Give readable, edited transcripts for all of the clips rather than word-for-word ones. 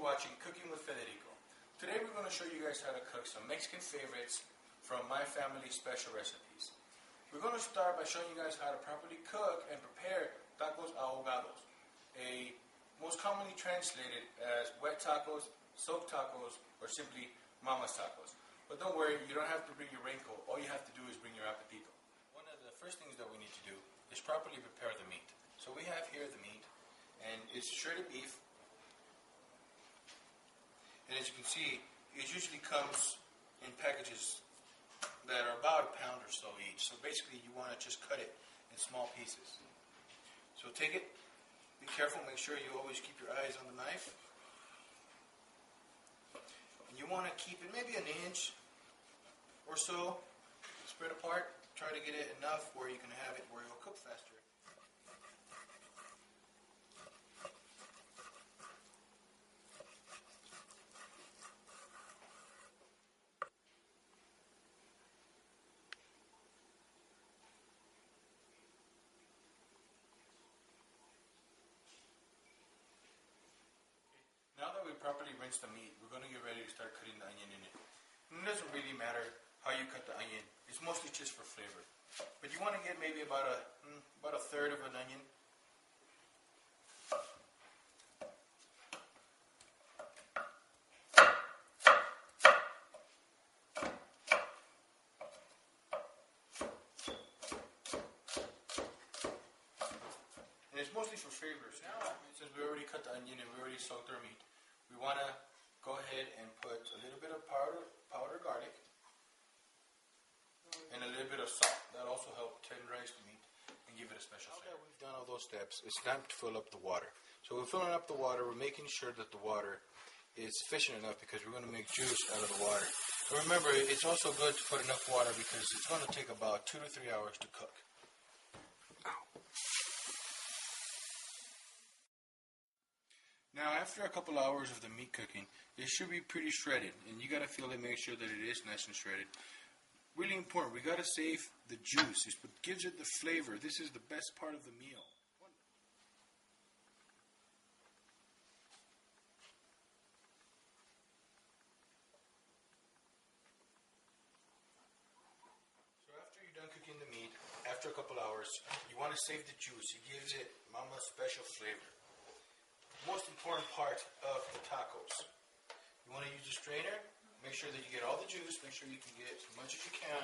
watching Cooking with Federico. Today we're going to show you guys how to cook some Mexican favorites from my family's special recipes. We're going to start by showing you guys how to properly cook and prepare tacos ahogados, most commonly translated as wet tacos, soaked tacos, or simply mama's tacos. But don't worry, you don't have to bring your raincoat. All you have to do is bring your apetito. One of the first things that we need to do is properly prepare the meat. So we have here the meat, and it's shredded beef. And as you can see, it usually comes in packages that are about a pound or so each. So basically you want to just cut it in small pieces. So take it, be careful, make sure you always keep your eyes on the knife. And you want to keep it maybe an inch or so spread apart. Try to get it enough where you can have it where it'll cook faster. Now that we properly rinsed the meat, we're going to get ready to start cutting the onion in it. And it doesn't really matter how you cut the onion. It's mostly just for flavor. But you want to get maybe about a third of an onion. And it's mostly for flavor. So now, since we already cut the onion and we already soaked our meat, we want to go ahead and put a little bit of powdered garlic and a little bit of salt. That also helps tenderize the meat and give it a special flavor. Now that we've done all those steps, it's time to fill up the water. So we're filling up the water. We're making sure that the water is sufficient enough because we're going to make juice out of the water. And remember, it's also good to put enough water because it's going to take about 2 to 3 hours to cook. Now, after a couple hours of the meat cooking, it should be pretty shredded, and you got to feel it, make sure that it is nice and shredded. Really important, we got to save the juice. It's what gives it the flavor. This is the best part of the meal. So after you're done cooking the meat, after a couple hours, you want to save the juice. It gives it mama's special flavor. Most important part of the tacos. You want to use a strainer. Make sure that you get all the juice. Make sure you can get as much as you can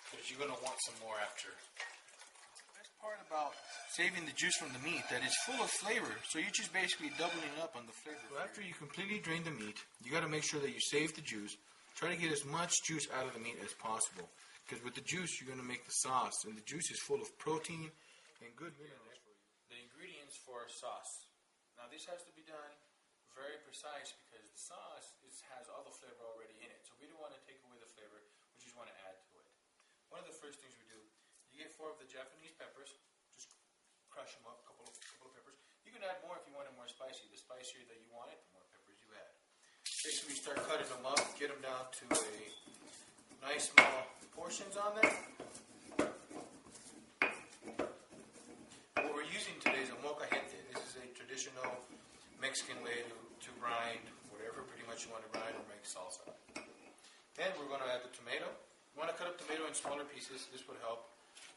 because you're going to want some more after. The best part about saving the juice from the meat that it's full of flavor. So you're just basically doubling up on the flavor. So after you completely drain the meat, you got to make sure that you save the juice. Try to get as much juice out of the meat as possible because with the juice you're going to make the sauce, and the juice is full of protein and good minerals for you. The ingredients for sauce. Now this has to be done very precise because the sauce has all the flavor already in it. So we don't want to take away the flavor, we just want to add to it. One of the first things we do, you get 4 of the Japanese peppers, just crush them up, a couple of peppers. You can add more if you want it more spicy. The spicier that you want it, the more peppers you add. Basically start cutting them up, get them down to a nice small portions on there. What we're using today is a molcajete. This is a traditional Mexican way to grind whatever pretty much you want to grind or make salsa. Then we're going to add the tomato. You want to cut up tomato in smaller pieces. This would help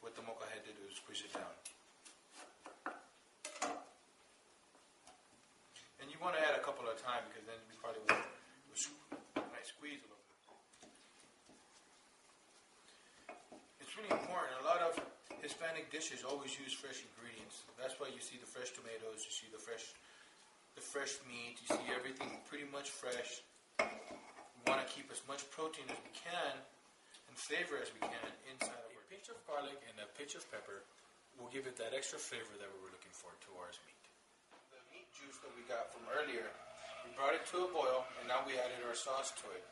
with the molcajete to squeeze it down. And you want to add a couple at a time because then you probably will might squeeze a little bit. It's really important. A lot of Hispanic dishes always use fresh ingredients. That's why you see the fresh tomatoes, you see the fresh meat, you see everything pretty much fresh. We want to keep as much protein as we can and flavor as we can inside of it. A pinch of garlic and a pinch of pepper will give it that extra flavor that we were looking for towards meat. The meat juice that we got from earlier, we brought it to a boil and now we added our sauce to it.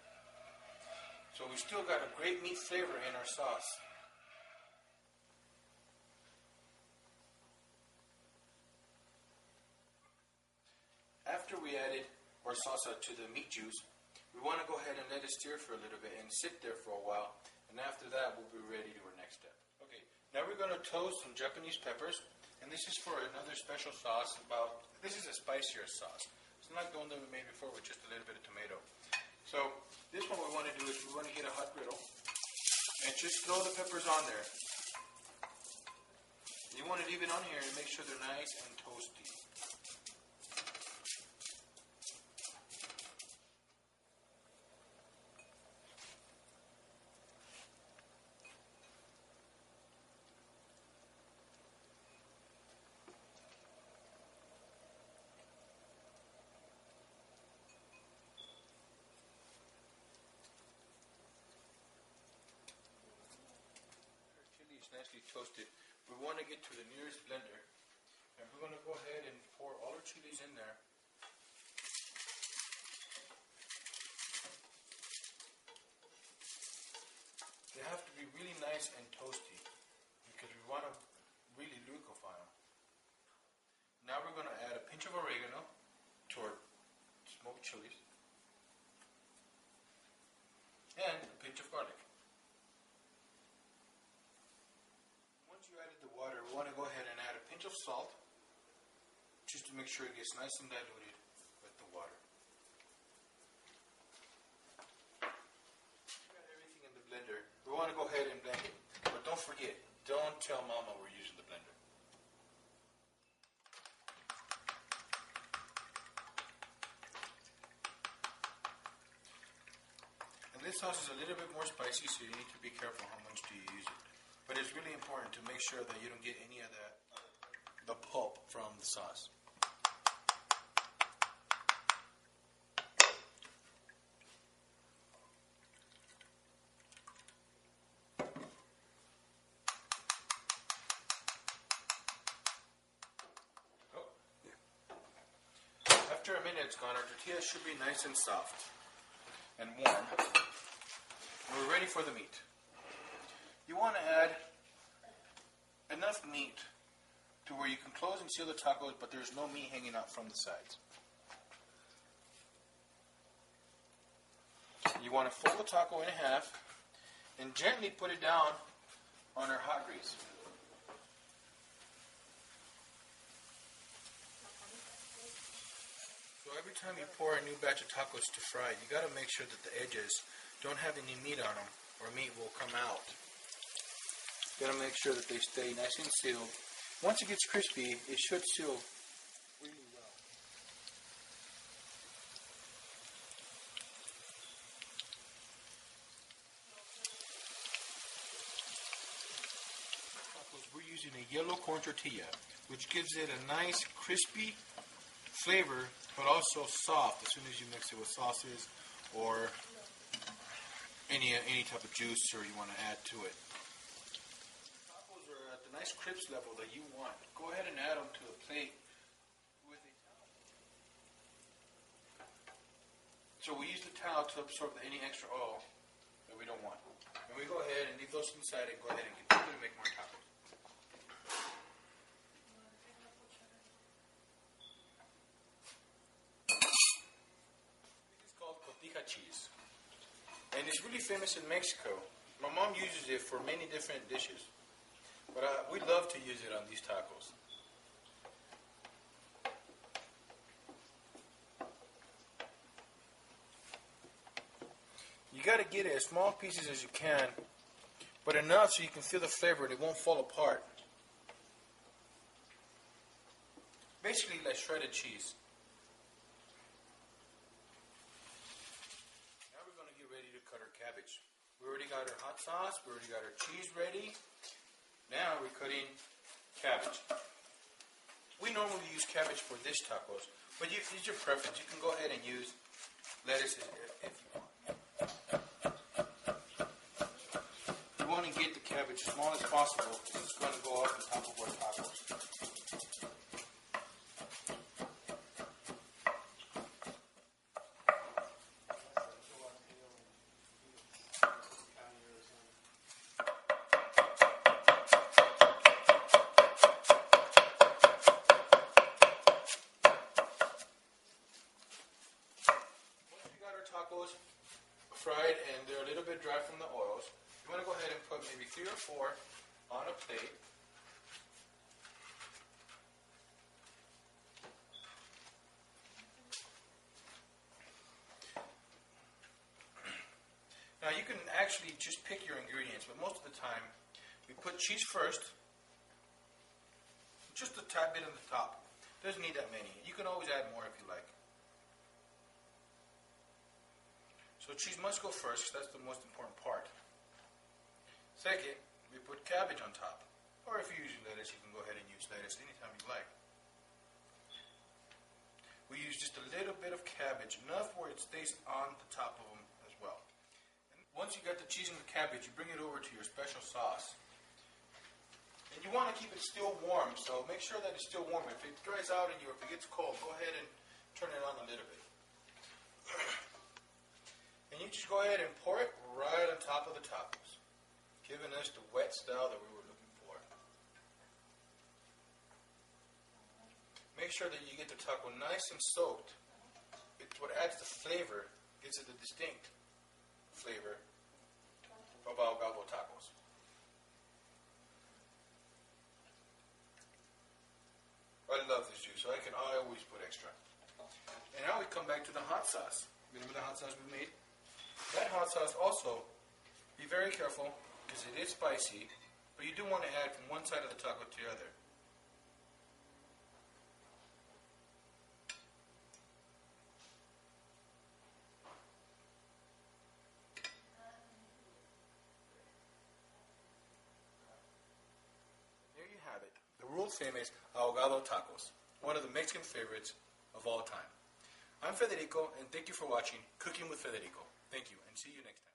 So we still got a great meat flavor in our sauce. After we added our salsa to the meat juice, we want to go ahead and let it stir for a little bit and sit there for a while. And after that, we'll be ready to our next step. Okay, now we're going to toast some Japanese peppers. And this is for another special sauce. This is a spicier sauce. It's not like the one that we made before with just a little bit of tomato. So this one we want to do is we want to get a hot griddle and just throw the peppers on there. You want to leave it on here and make sure they're nice and toasty. Nicely toasted. We want to get to the nearest blender, and we're going to go ahead and pour all our chilies in there. They have to be really nice and toasty because we want to really liquefy them. Now we're going to add a pinch of oregano to our smoked chilies and a pinch of garlic. The water, we want to go ahead and add a pinch of salt just to make sure it gets nice and diluted with the water. We got everything in the blender. We want to go ahead and blend it, but don't forget, don't tell Mama we're using the blender. And this sauce is a little bit more spicy, so you need to be careful how much do you use it. But it's really important to make sure that you don't get any of the pulp from the sauce. After a minute it's gone, our tortilla should be nice and soft and warm. And we're ready for the meat. You want to add enough meat to where you can close and seal the tacos, but there's no meat hanging out from the sides. You want to fold the taco in half and gently put it down on our hot grease. So every time you pour a new batch of tacos to fry, you got to make sure that the edges don't have any meat on them, or meat will come out. You gotta make sure that they stay nice and sealed. Once it gets crispy, it should seal really well. We're using a yellow corn tortilla, which gives it a nice crispy flavor, but also soft as soon as you mix it with sauces or any type of juice or you want to add to it. Nice crisp level that you want. Go ahead and add them to a plate with a towel. So we use the towel to absorb any extra oil that we don't want. And we go ahead and leave those inside and go ahead and continue to make more tacos. This is called cotija cheese. And it's really famous in Mexico. My mom uses it for many different dishes. But we love to use it on these tacos. You got to get it as small pieces as you can, but enough so you can feel the flavor and it won't fall apart. Basically like shredded cheese. Now we're going to get ready to cut our cabbage. We already got our hot sauce, we already got our cheese ready. Now we're cutting cabbage. We normally use cabbage for this tacos, but it's your preference. You can go ahead and use lettuce if you want. You want to get the cabbage as small as possible because it's going to go up on top of our tacos. Tacos fried and they're a little bit dry from the oils. You want to go ahead and put maybe 3 or 4 on a plate. actually just pick your ingredients, but most of the time we put cheese first, just a tad bit on the top. Doesn't need that many. You can always add more if you like. So cheese must go first, because that's the most important part. Second, we put cabbage on top. Or if you use lettuce, you can go ahead and use lettuce anytime you like. We use just a little bit of cabbage, enough where it stays on the top of them as well. And once you got the cheese and the cabbage, you bring it over to your special sauce. And you want to keep it still warm, so make sure that it's still warm. If it dries out and if it gets cold, go ahead and turn it on a little bit. And you just go ahead and pour it right on top of the tacos, giving us the wet style that we were looking for. Make sure that you get the taco nice and soaked. It's what adds the flavor, gives it a distinct flavor of ahogado tacos. I love this juice, so I always put extra. And now we come back to the hot sauce. Remember the hot sauce we made? That hot sauce also, be very careful, because it is spicy, but you do want to add from one side of the taco to the other. There you have it, the world famous ahogado tacos, one of the Mexican favorites of all time. I'm Federico, and thank you for watching Cooking with Federico. Thank you, and see you next time.